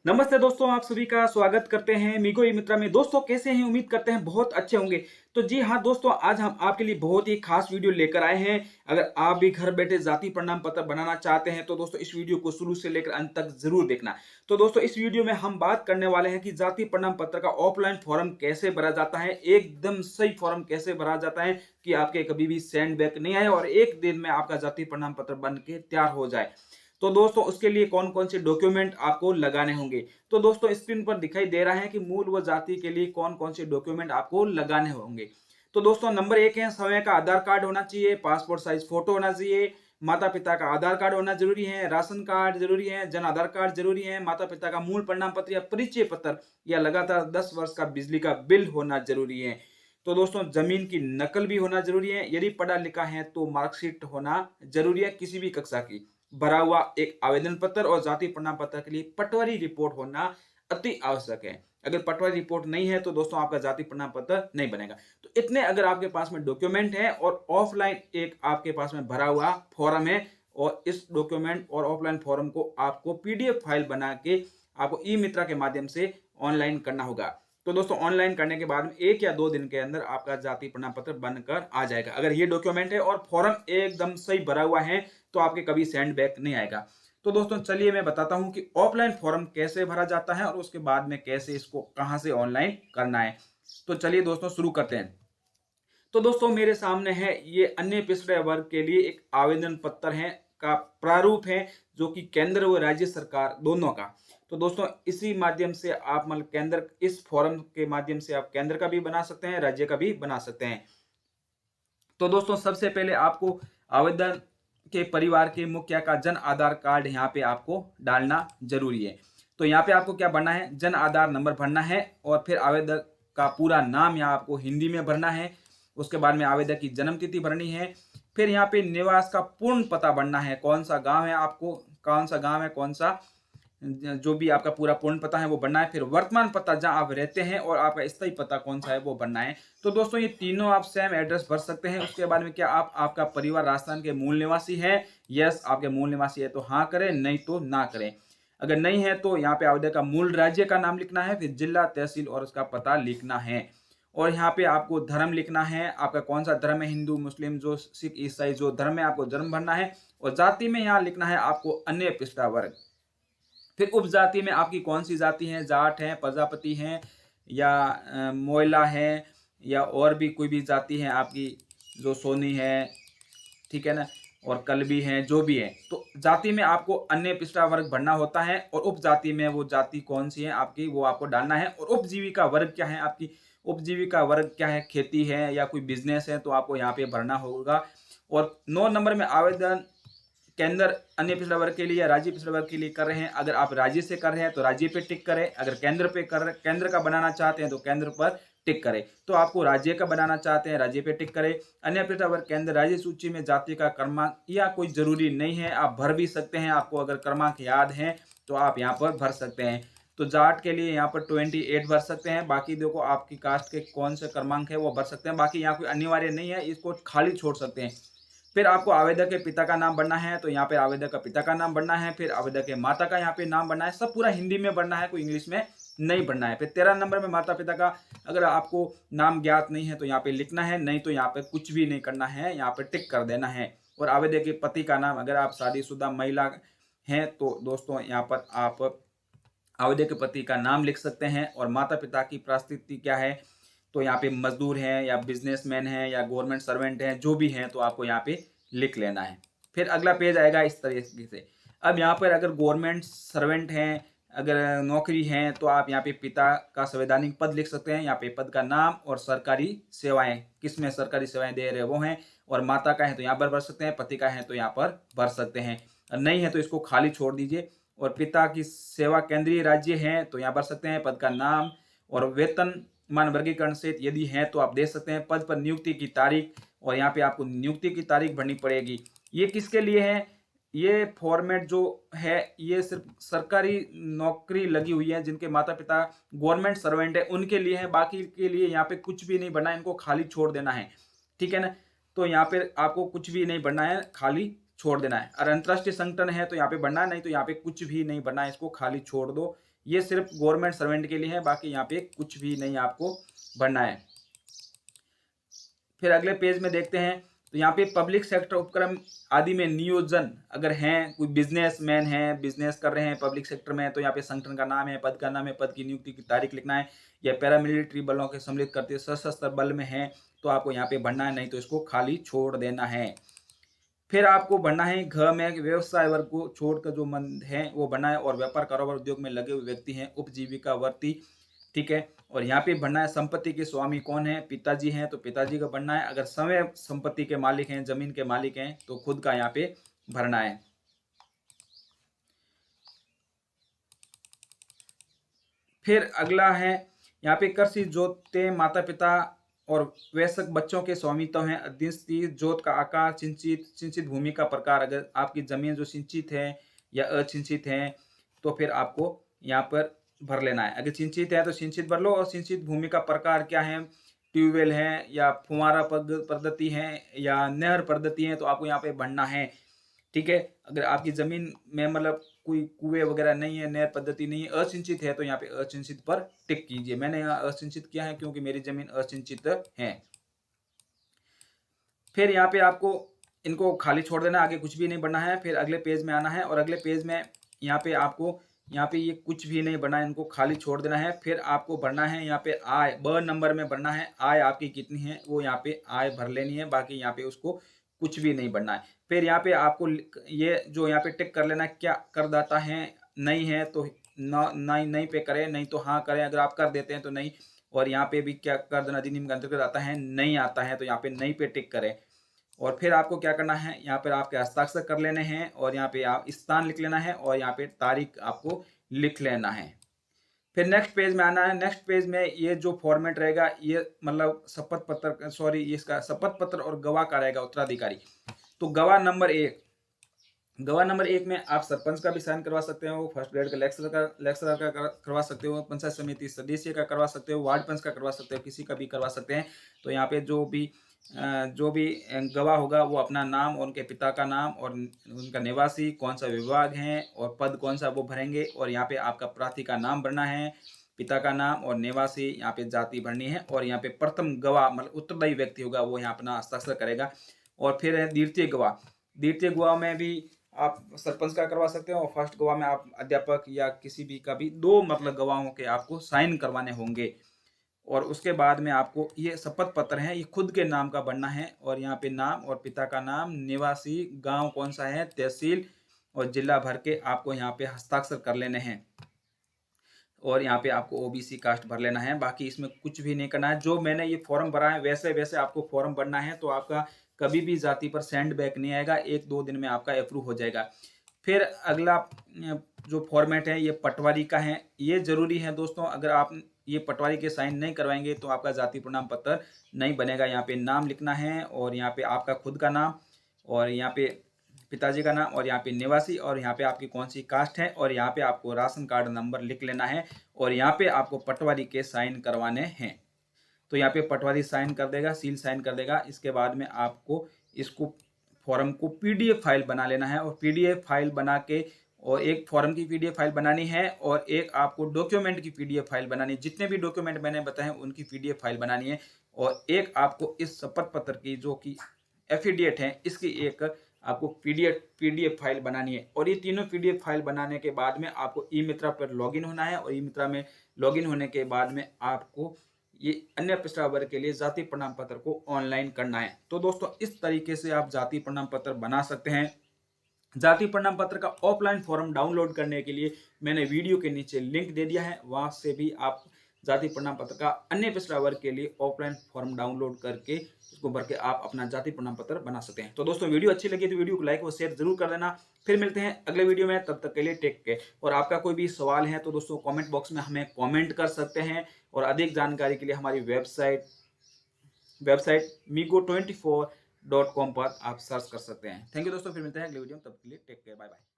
नमस्ते दोस्तों, आप सभी का स्वागत करते हैं मीगो ई मित्रा में। दोस्तों कैसे हैं? उम्मीद करते हैं बहुत अच्छे होंगे। तो जी हाँ दोस्तों, आज हम आपके लिए बहुत ही खास वीडियो लेकर आए हैं। अगर आप भी घर बैठे जाति प्रमाण पत्र बनाना चाहते हैं तो दोस्तों इस वीडियो को शुरू से लेकर अंत तक जरूर देखना। तो दोस्तों इस वीडियो में हम बात करने वाले हैं कि जाति प्रमाण पत्र का ऑफलाइन फॉर्म कैसे भरा जाता है, एकदम सही फॉर्म कैसे भरा जाता है कि आपके कभी भी सेंड बैक नहीं आए और एक दिन में आपका जाति प्रमाण पत्र बन के तैयार हो जाए। तो दोस्तों उसके लिए कौन कौन से डॉक्यूमेंट आपको लगाने होंगे, तो दोस्तों स्क्रीन पर दिखाई दे रहा है कि मूल व जाति के लिए कौन कौन से डॉक्यूमेंट आपको लगाने होंगे। तो दोस्तों नंबर 1 है, समय का आधार कार्ड होना चाहिए, पासपोर्ट साइज फोटो होना चाहिए, माता पिता का आधार कार्ड होना जरूरी है, राशन कार्ड जरूरी है, जन आधार कार्ड जरूरी है, माता पिता का मूल प्रमाण पत्र या परिचय पत्र या लगातार 10 वर्ष का बिजली का बिल होना जरूरी है। तो दोस्तों जमीन की नकल भी होना जरूरी है, यदि पढ़ा लिखा है तो मार्कशीट होना जरूरी है किसी भी कक्षा की, भरा हुआ एक आवेदन पत्र और जाति प्रमाण पत्र के लिए पटवारी रिपोर्ट होना अति आवश्यक है। अगर पटवारी रिपोर्ट नहीं है तो दोस्तों आपका जाति प्रमाण पत्र नहीं बनेगा। तो इतने अगर आपके पास में डॉक्यूमेंट है और ऑफलाइन एक आपके पास में भरा हुआ फॉर्म है और इस डॉक्यूमेंट और ऑफलाइन फॉर्म को आपको पीडीएफ फाइल बना के आपको ई मित्रा के माध्यम से ऑनलाइन करना होगा। तो दोस्तों ऑनलाइन करने के बाद में 1 या 2 दिन के अंदर आपका जाति प्रमाण पत्र बनकर आ जाएगा। अगर ये डॉक्यूमेंट है और फॉर्म एकदम सही भरा हुआ है तो आपके कभी सेंड बैक नहीं आएगा। तो दोस्तों चलिए मैं बताता हूं कि ऑफलाइन फॉर्म कैसे भरा जाता है और उसके बाद में कैसे इसको कहां से ऑनलाइन करना है। तो चलिए दोस्तों शुरू करते हैं। तो दोस्तों मेरे सामने है ये अन्य पिछड़े वर्ग के लिए एक आवेदन पत्र है का प्रारूप है, जो कि केंद्र व राज्य सरकार दोनों का। तो दोस्तों इसी माध्यम से आप मतलब केंद्र इस फॉर्म के माध्यम से आप केंद्र का भी बना सकते हैं, राज्य का भी बना सकते हैं। तो दोस्तों सबसे पहले आपको आवेदन के परिवार के मुखिया का जन आधार कार्ड यहाँ पे आपको डालना जरूरी है। तो यहाँ पे आपको क्या भरना है, जन आधार नंबर भरना है और फिर आवेदक का पूरा नाम यहाँ आपको हिंदी में भरना है। उसके बाद में आवेदक की जन्म तिथि भरनी है। फिर यहाँ पे निवास का पूर्ण पता भरना है, कौन सा गांव है आपको, कौन सा गांव है, कौन सा जो भी आपका पूरा पूर्ण पता है वो बनना है। फिर वर्तमान पता जहां आप रहते हैं और आपका स्थायी पता कौन सा है वो बनना है। तो दोस्तों ये तीनों आप सेम एड्रेस भर सकते हैं। उसके बाद में क्या आपका परिवार राजस्थान के मूल निवासी है, यस आपके मूल निवासी है तो हाँ करें, नहीं तो ना करें। अगर नहीं है तो यहाँ पे आवेदक का मूल राज्य का नाम लिखना है, फिर जिला तहसील और उसका पता लिखना है। और यहाँ पे आपको धर्म लिखना है, आपका कौन सा धर्म है, हिंदू मुस्लिम जो सिख ईसाई जो धर्म है आपको धर्म भरना है। और जाति में यहाँ लिखना है आपको अन्य पिछड़ा वर्ग। फिर उपजाति में आपकी कौन सी जाति है, जाट है, प्रजापति है या मोयला है या और भी कोई भी जाति है आपकी, जो सोनी है, ठीक है ना, और कलबी है, जो भी है। तो जाति में आपको अन्य पिछड़ा वर्ग भरना होता है और उपजाति में वो जाति कौन सी है आपकी वो आपको डालना है। और उपजीविका वर्ग क्या है आपकी, उपजीविका वर्ग क्या है, खेती है या कोई बिजनेस है तो आपको यहाँ पे भरना होगा। और 9 नंबर में आवेदन केंद्र अन्य पिछड़ा वर्ग के लिए या राज्य पिछड़ा वर्ग के लिए कर रहे हैं। अगर आप राज्य से कर रहे हैं तो राज्य पे टिक करें, अगर केंद्र पे कर केंद्र का बनाना चाहते हैं तो केंद्र पर टिक करें। तो आपको राज्य का बनाना चाहते हैं राज्य पे टिक करें। अन्य पिछड़ा वर्ग केंद्र राज्य सूची में जाति का क्रमांक या कोई जरूरी नहीं है, आप भर भी सकते हैं। आपको अगर क्रमांक याद है तो आप यहाँ पर भर सकते हैं। तो जाट के लिए यहाँ पर 28 भर सकते हैं। बाकी देखो आपकी कास्ट के कौन से क्रमांक है वो भर सकते हैं, बाकी यहाँ कोई अनिवार्य नहीं है, इसको खाली छोड़ सकते हैं। फिर आपको आवेदक के पिता का नाम भरना है, तो यहाँ पे आवेदक का पिता का नाम भरना है। फिर आवेदक के माता का यहाँ पे नाम भरना है, सब पूरा हिंदी में भरना है, कोई इंग्लिश में नहीं भरना है। फिर 13 नंबर में माता पिता का अगर आपको नाम ज्ञात नहीं है तो यहाँ पे लिखना है, नहीं तो यहाँ पे कुछ भी नहीं करना है, यहाँ पे टिक कर देना है। और आवेदक के पति का नाम, अगर आप शादीशुदा महिला हैं तो दोस्तों यहाँ पर आप आवेदक के पति का नाम लिख सकते हैं। और माता पिता की परिस्थिति क्या है, तो यहाँ पे मजदूर हैं या बिजनेसमैन हैं या गवर्नमेंट सर्वेंट हैं, जो भी हैं तो आपको यहाँ पे लिख लेना है। फिर अगला पेज आएगा इस तरीके से। अब यहाँ पर अगर गवर्नमेंट सर्वेंट हैं, अगर नौकरी है तो आप यहाँ पे पिता का संवैधानिक पद लिख सकते हैं, यहाँ पे पद का नाम और सरकारी सेवाएं किस में सरकारी सेवाएं दे रहे वो हैं। और माता का है तो यहाँ पर भर सकते हैं, पति का है तो यहाँ पर भर सकते हैं, नहीं है तो इसको खाली छोड़ दीजिए। और पिता की सेवा केंद्रीय राज्य है तो यहाँ भर सकते हैं, पद का नाम और वेतन मान वर्गीकरण से यदि है तो आप दे सकते हैं, पद पर नियुक्ति की तारीख और यहाँ पे आपको नियुक्ति की तारीख भरनी पड़ेगी। ये किसके लिए है, ये फॉर्मेट जो है ये सिर्फ सरकारी नौकरी लगी हुई है जिनके माता पिता गवर्नमेंट सर्वेंट है उनके लिए है, बाकी के लिए यहाँ पे कुछ भी नहीं भरना है, इनको खाली छोड़ देना है, ठीक है ना। तो यहाँ पे आपको कुछ भी नहीं भरना है, खाली छोड़ देना है। और अंतर्राष्ट्रीय संगठन है तो यहाँ पे भरना है, नहीं तो यहाँ पे कुछ भी नहीं भरना है, इसको खाली छोड़ दो। ये सिर्फ गवर्नमेंट सर्वेंट के लिए है, बाकी यहाँ पे कुछ भी नहीं आपको भरना है। फिर अगले पेज में देखते हैं तो यहाँ पे पब्लिक सेक्टर उपक्रम आदि में नियोजन अगर हैं, कोई बिजनेसमैन है, बिजनेस कर रहे हैं पब्लिक सेक्टर में, तो यहाँ पे संगठन का नाम है, पद का नाम है, पद की नियुक्ति की तारीख लिखना है। या पैरामिलिट्री बलों के सम्मिलित करते सशस्त्र बल में है तो आपको यहाँ पे भरना है, नहीं तो इसको खाली छोड़ देना है। फिर आपको भरना है घ में व्यवसाय वर्ग को छोड़कर जो मंद है वो भरना है, और व्यापार कारोबार उद्योग में लगे हुए व्यक्ति हैं, उपजीविका वर्ती, ठीक है। और यहाँ पे भरना है संपत्ति के स्वामी कौन है, पिताजी हैं तो पिताजी का भरना है। अगर समय संपत्ति के मालिक हैं, जमीन के मालिक हैं तो खुद का यहाँ पे भरना है। फिर अगला है यहाँ पे कृषि जोते माता पिता और वयस्क बच्चों के स्वामित्व हैं। अध्ययन जोत का आकार, सिंचित भूमि का प्रकार, अगर आपकी जमीन जो सिंचित है या असिंचित है तो फिर आपको यहाँ पर भर लेना है। अगर सिंचित है तो सिंचित भर लो, और सिंचित भूमि का प्रकार क्या है, ट्यूबवेल है या फुहारा पद्धति है या नहर पद्धति है, तो आपको यहाँ पे भरना है, ठीक है। अगर आपकी जमीन में मतलब कोई कुएं वगैरह नहीं है, नहर पद्धति नहीं है, असिंचित है, तो यहाँ पे असिंचित पर टिक कीजिए। मैंने यहाँ असिंचित किया है क्योंकि मेरी जमीन असिंचित है। फिर यहाँ पे आपको इनको खाली छोड़ देना, आगे कुछ भी नहीं भरना है। फिर अगले पेज में आना है, और अगले पेज में यहाँ पे आपको यहाँ पे ये कुछ भी नहीं भरना है, इनको खाली छोड़ देना है। फिर आपको भरना है यहाँ पे आय, ब नंबर में भरना है, आय आपकी कितनी है वो यहाँ पे आय भर लेनी है, बाकी यहाँ पे उसको कुछ भी नहीं भरना है। फिर यहाँ पे आपको ये जो यहाँ पे टिक कर लेना, क्या करदाता है, नहीं है तो नहीं पे करें, नहीं तो हाँ करें, अगर आप कर देते हैं तो नहीं। और यहाँ पे भी क्या कर देना अधिनियम के अंतर्गत आता है, नहीं आता है तो यहाँ पे नहीं पे टिक करें। और फिर आपको क्या करना है, यहाँ पर आपके हस्ताक्षर कर लेने हैं, और यहाँ पे आप स्थान लिख लेना है, और यहाँ पे तारीख आपको लिख लेना है। फिर नेक्स्ट पेज में आना है। नेक्स्ट पेज में ये जो फॉर्मेट रहेगा, ये मतलब शपथ पत्र, सॉरी इसका शपथ पत्र और गवाह का रहेगा, उत्तराधिकारी। तो गवाह नंबर 1, गवाह नंबर 1 में आप सरपंच का भी साइन करवा सकते हो, फर्स्ट ग्रेड का लेक्चरर का करवा सकते हो, पंचायत समिति सदस्य का करवा सकते हो, वार्ड पंच का करवा सकते हो, किसी का भी करवा सकते हैं। तो यहाँ पे जो भी गवाह होगा वो अपना नाम और उनके पिता का नाम और उनका निवासी कौन सा विभाग है और पद कौन सा वो भरेंगे, और यहाँ पे आपका प्रार्थी का नाम भरना है, पिता का नाम और निवासी, यहाँ पे जाति भरनी है, और यहाँ पे प्रथम गवाह मतलब उत्तरदायी व्यक्ति होगा वो यहाँ अपना हस्ताक्षर करेगा। और फिर है द्वितीय गवाह। द्वितीय गवाह में भी आप सरपंच का करवा सकते हो, और फर्स्ट गवाह में आप अध्यापक या किसी भी का भी 2 मतलब गवाहों के आपको साइन करवाने होंगे। और उसके बाद में आपको ये शपथ पत्र है, ये खुद के नाम का बनना है, और यहाँ पे नाम और पिता का नाम, निवासी, गांव कौन सा है, तहसील और जिला भर के आपको यहाँ पे हस्ताक्षर कर लेने हैं। और यहाँ पे आपको ओबीसी कास्ट भर लेना है, बाकी इसमें कुछ भी नहीं करना है। जो मैंने ये फॉर्म भरा है वैसे वैसे आपको फॉर्म भरना है, तो आपका कभी भी जाति पर सेंड बैक नहीं आएगा, 1-2 दिन में आपका अप्रूव हो जाएगा। फिर अगला जो फॉर्मेट है ये पटवारी का है, ये जरूरी है दोस्तों। अगर आप ये पटवारी के साइन नहीं करवाएंगे तो आपका जाति प्रमाण पत्र नहीं बनेगा। यहाँ पे नाम लिखना है, और यहाँ पे आपका खुद का नाम, और यहाँ पे पिताजी का नाम, और यहाँ पे निवासी, और यहाँ पे आपकी कौन सी कास्ट है, और यहाँ पे आपको राशन कार्ड नंबर लिख लेना है, और यहाँ पे आपको पटवारी के साइन करवाने हैं। तो यहाँ पे पटवारी साइन कर देगा, सील साइन कर देगा। इसके बाद में आपको इसको फॉर्म को पीडीएफ फाइल बना लेना है, और पीडीएफ फाइल बना के, और एक फॉर्म की पीडीएफ फाइल बनानी है, और एक आपको डॉक्यूमेंट की पीडीएफ फाइल बनानी है। जितने भी डॉक्यूमेंट मैंने बताए उनकी पीडीएफ फाइल बनानी है, और एक आपको इस शपथ पत्र की जो कि एफिडेविट है इसकी एक आपको पीडीएफ फाइल बनानी है। और ये तीनों पीडीएफ फाइल बनाने के बाद में आपको ई मित्रा पर लॉगिन होना है, और ई मित्रा में लॉगिन होने के बाद में आपको ये अन्य पिछड़ा वर्ग के लिए जाति प्रमाण पत्र को ऑनलाइन करना है। तो दोस्तों इस तरीके से आप जाति प्रमाण पत्र बना सकते हैं। जाति प्रमाण पत्र का ऑफलाइन फॉर्म डाउनलोड करने के लिए मैंने वीडियो के नीचे लिंक दे दिया है, वहां से भी आप जाति प्रमाण पत्र का अन्य पिछड़ा वर्ग के लिए ऑफलाइन फॉर्म डाउनलोड करके इसको भर के आप अपना जाति प्रमाण पत्र बना सकते हैं। तो दोस्तों वीडियो अच्छी लगी तो वीडियो को लाइक और शेयर जरूर कर देना। फिर मिलते हैं अगले वीडियो में, तब तक के लिए टेक केयर। और आपका कोई भी सवाल है तो दोस्तों कमेंट बॉक्स में हमें कमेंट कर सकते हैं, और अधिक जानकारी के लिए हमारी वेबसाइट migo24.com पर आप सर्च कर सकते हैं। थैंक यू दोस्तों, फिर मिलते हैं अगले वीडियो में, तब के लिए टेक केयर, बाय बाय।